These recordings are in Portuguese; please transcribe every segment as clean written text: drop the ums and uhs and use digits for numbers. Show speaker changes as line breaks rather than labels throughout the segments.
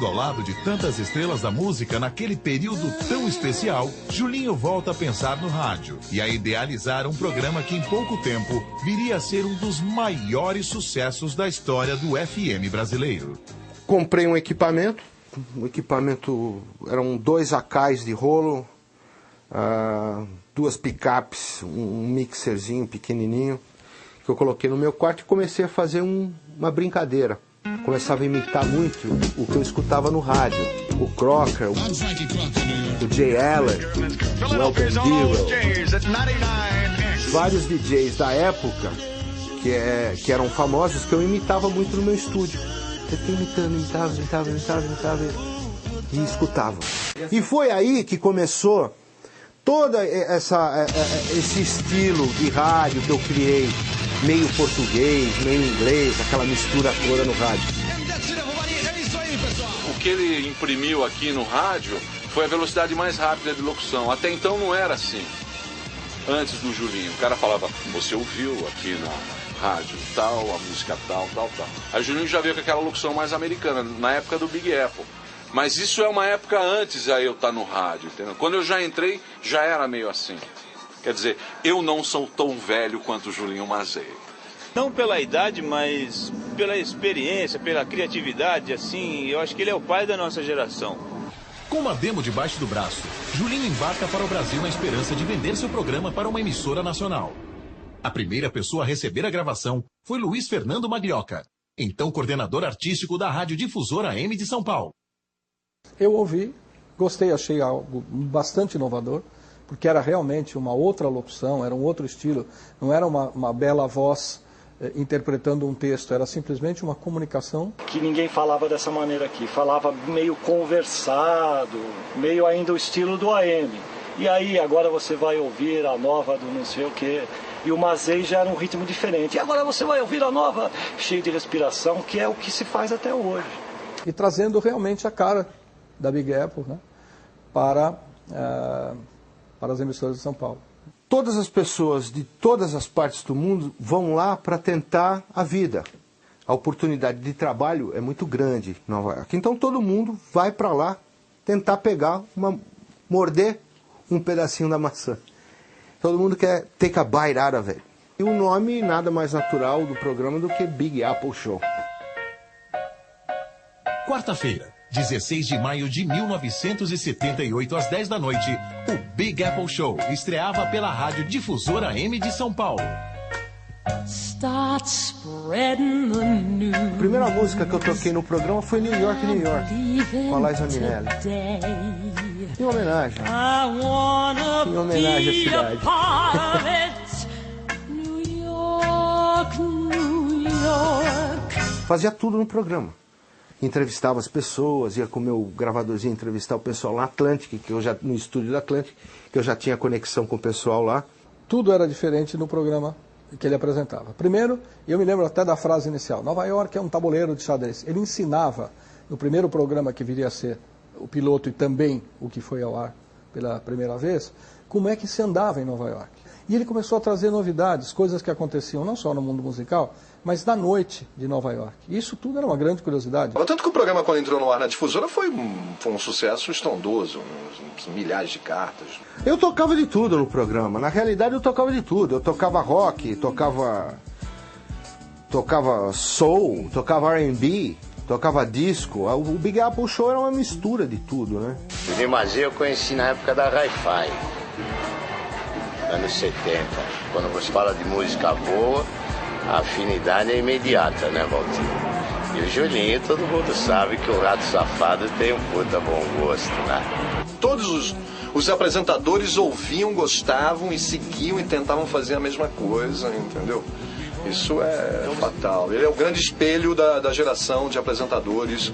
Trabalhando ao lado de tantas estrelas da música naquele período tão especial, Julinho volta a pensar no rádio e a idealizar um programa que em pouco tempo viria a ser um dos maiores sucessos da história do FM brasileiro.
Comprei um equipamento, eram 2 AKs de rolo, 2 picapes, um mixerzinho pequenininho, que eu coloquei no meu quarto e comecei a fazer uma brincadeira. Começava a imitar muito o que eu escutava no rádio. O Crocker, o Jay Allen, o Elton Dero. Vários DJs da época que eram famosos, que eu imitava muito no meu estúdio. Eu fiquei imitava e escutava. E foi aí que começou todo esse estilo de rádio que eu criei. Meio português, meio inglês, aquela mistura toda no rádio.
O que ele imprimiu aqui no rádio foi a velocidade mais rápida de locução. Até então não era assim. Antes do Julinho, o cara falava, você ouviu aqui na rádio tal, a música tal. Aí o Julinho já veio com aquela locução mais americana, na época do Big Apple. Mas isso é uma época antes a eu estar no rádio, entendeu? Quando eu já entrei, já era meio assim. Quer dizer, eu não sou tão velho quanto o Julinho Mazei.
Não pela idade, mas pela experiência, pela criatividade, assim, eu acho que ele é o pai da nossa geração.
Com uma demo debaixo do braço, Julinho embarca para o Brasil na esperança de vender seu programa para uma emissora nacional. A primeira pessoa a receber a gravação foi Luiz Fernando Maglioca, então coordenador artístico da Rádio Difusora AM de São Paulo.
Eu ouvi, gostei, achei algo bastante inovador, porque era realmente uma outra locução, era um outro estilo, não era uma bela voz interpretando um texto, era simplesmente uma comunicação.
Que ninguém falava dessa maneira aqui, falava meio conversado, meio ainda o estilo do AM. E aí agora você vai ouvir a nova do não sei o quê, e o Mazei já era um ritmo diferente. E agora você vai ouvir a nova, cheio de respiração, que é o que se faz até hoje.
E trazendo realmente a cara da Big Apple, né, para as emissoras de São Paulo.
Todas as pessoas de todas as partes do mundo vão lá para tentar a vida. A oportunidade de trabalho é muito grande em Nova York. Então todo mundo vai para lá tentar morder um pedacinho da maçã. Todo mundo quer take a bite out of it. E o nome nada mais natural do programa do que Big Apple Show.
Quarta-feira, 16 de maio de 1978, às 10 da noite, o Big Apple Show estreava pela Rádio Difusora AM de São Paulo.
A primeira música que eu toquei no programa foi New York, New York, com a Liza Minnelli. Em homenagem. Em homenagem à cidade. Fazia tudo no programa. Entrevistava as pessoas, ia com o meu gravadorzinho entrevistar o pessoal lá Atlantic, no estúdio da Atlantic, que eu já tinha conexão com o pessoal lá.
Tudo era diferente no programa que ele apresentava. Primeiro, eu me lembro até da frase inicial, Nova York é um tabuleiro de xadrez. Ele ensinava, no primeiro programa que viria a ser o piloto e também o que foi ao ar pela primeira vez, como é que se andava em Nova York. E ele começou a trazer novidades, coisas que aconteciam não só no mundo musical, mas na noite de Nova York. Isso tudo era uma grande curiosidade.
Tanto que o programa, quando entrou no ar na Difusora, foi um sucesso estrondoso, milhares de cartas.
Eu tocava de tudo no programa. Na realidade, eu tocava de tudo. Eu tocava rock, tocava soul, tocava R&B, tocava disco. O Big Apple Show era uma mistura de tudo, né?
O Julinho Mazei eu conheci na época da Hi-Fi, anos 70. Quando você fala de música boa, a afinidade é imediata, né, Valtinho? E o Julinho, todo mundo sabe que o Rato Safado tem um puta bom gosto, né?
Todos os apresentadores ouviam, gostavam e seguiam e tentavam fazer a mesma coisa, entendeu? Isso é fatal. Ele é o grande espelho da geração de apresentadores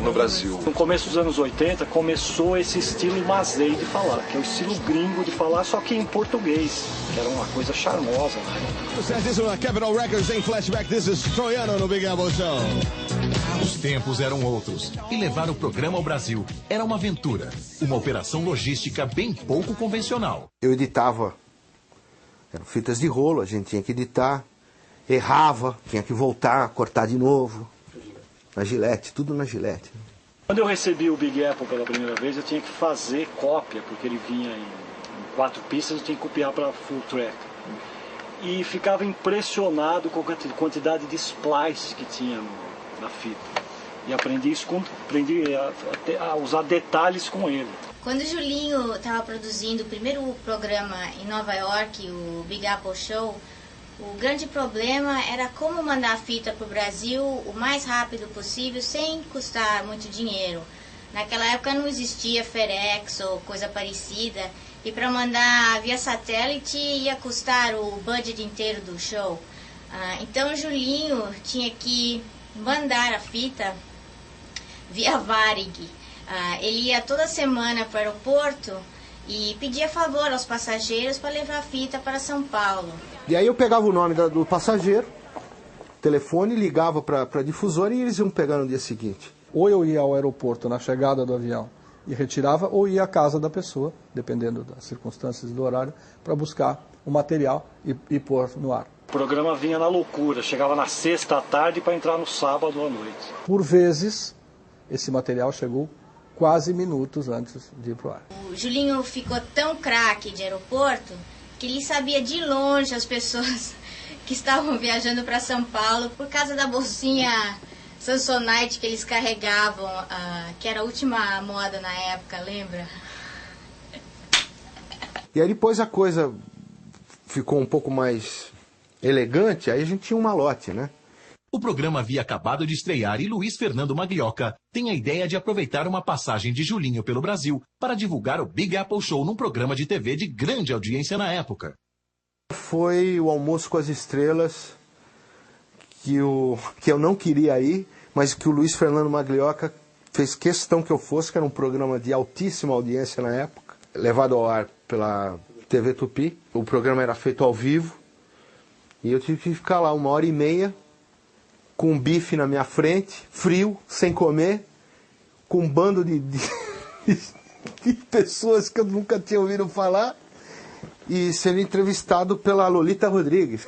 no Brasil.
No começo dos anos 80 começou esse estilo Mazei de falar, que é o estilo gringo de falar, só que em português, que era uma coisa charmosa, né?
This is Capitol Records em Flashback. This is Troiano no Big Apple Show.
Os tempos eram outros e levar o programa ao Brasil era uma aventura, uma operação logística bem pouco convencional.
Eu editava, eram fitas de rolo, a gente tinha que editar, errava, tinha que voltar, cortar de novo. Na Gillette, tudo na Gillette.
Quando eu recebi o Big Apple pela primeira vez, eu tinha que fazer cópia, porque ele vinha em 4 pistas, eu tinha que copiar para full track. E ficava impressionado com a quantidade de splice que tinha na fita. E aprendi a usar detalhes com ele.
Quando o Julinho estava produzindo o primeiro programa em Nova York, o Big Apple Show, o grande problema era como mandar a fita para o Brasil o mais rápido possível, sem custar muito dinheiro. Naquela época não existia FedEx ou coisa parecida, e para mandar via satélite ia custar o budget inteiro do show. Então o Julinho tinha que mandar a fita via Varig. Ele ia toda semana para o aeroporto e pedia favor aos passageiros para levar a fita para São Paulo.
E aí eu pegava o nome do passageiro, telefone, ligava para a difusora e eles iam pegar no dia seguinte.
Ou eu ia ao aeroporto na chegada do avião e retirava, ou ia à casa da pessoa, dependendo das circunstâncias e do horário, para buscar o material e pôr no ar.
O programa vinha na loucura, chegava na sexta à tarde para entrar no sábado à noite.
Por vezes, esse material chegou quase minutos antes de ir para o ar.
O Julinho ficou tão craque de aeroporto que ele sabia de longe as pessoas que estavam viajando para São Paulo por causa da bolsinha Samsonite que eles carregavam, que era a última moda na época, lembra?
E aí depois a coisa ficou um pouco mais elegante, aí a gente tinha um malote, né?
O programa havia acabado de estrear e Luiz Fernando Maglioca tem a ideia de aproveitar uma passagem de Julinho pelo Brasil para divulgar o Big Apple Show num programa de TV de grande audiência na época.
Foi o Almoço com as Estrelas, que eu não queria ir, mas que o Luiz Fernando Maglioca fez questão que eu fosse, que era um programa de altíssima audiência na época, levado ao ar pela TV Tupi. O programa era feito ao vivo e eu tive que ficar lá 1h30 com um bife na minha frente, frio, sem comer, com um bando de pessoas que eu nunca tinha ouvido falar e sendo entrevistado pela Lolita Rodrigues.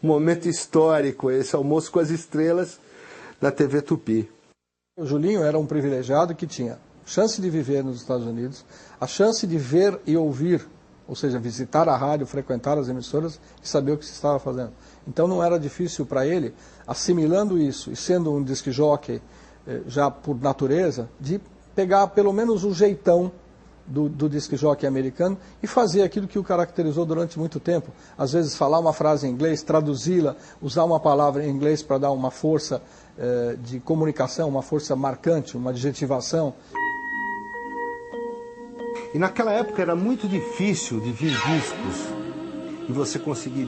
Um momento histórico, esse Almoço com as Estrelas na TV Tupi.
O Julinho era um privilegiado que tinha chance de viver nos Estados Unidos, a chance de ver e ouvir, ou seja, visitar a rádio, frequentar as emissoras e saber o que se estava fazendo. Então não era difícil para ele, assimilando isso e sendo um disc jockey já por natureza, de pegar pelo menos o jeitão do disc jockey americano e fazer aquilo que o caracterizou durante muito tempo. Às vezes falar uma frase em inglês, traduzi-la, usar uma palavra em inglês para dar uma força de comunicação, uma força marcante, uma adjetivação.
E naquela época era muito difícil de vir discos e você conseguir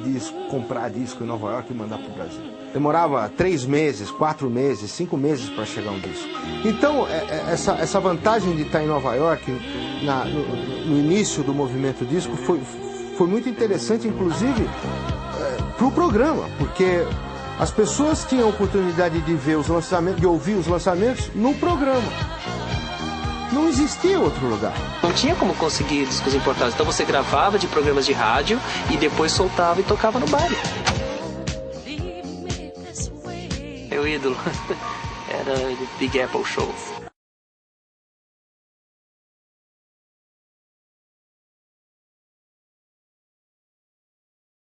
comprar disco em Nova York e mandar para o Brasil. Demorava 3 meses, 4 meses, 5 meses para chegar um disco. Então, essa vantagem de estar em Nova York, no início do movimento disco, foi muito interessante, inclusive, para o programa, porque as pessoas tinham a oportunidade de ver os lançamentos, de ouvir os lançamentos no programa. Não existia outro lugar.
Não tinha como conseguir discos importados. Então você gravava de programas de rádio e depois soltava e tocava no baile. Meu ídolo era o Big Apple Show.